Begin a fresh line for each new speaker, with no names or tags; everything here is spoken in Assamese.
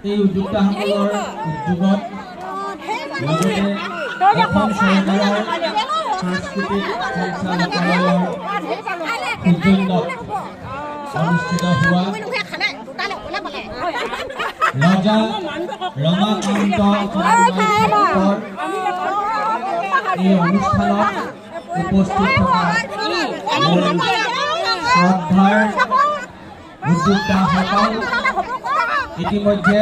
এই উদ্যোক্তাসকলৰ উদ্যোগত অসম চৰকাৰৰ সাংস্কৃতিক সঞ্চালকালয়ৰ সৌজন্যত অনুষ্ঠিত হোৱা ৰজা ৰমাকান্ত এই অনুষ্ঠানত উপস্থিত থকা শ্ৰদ্ধাৰ উদ্যোক্তাসকল ইতিমধ্যে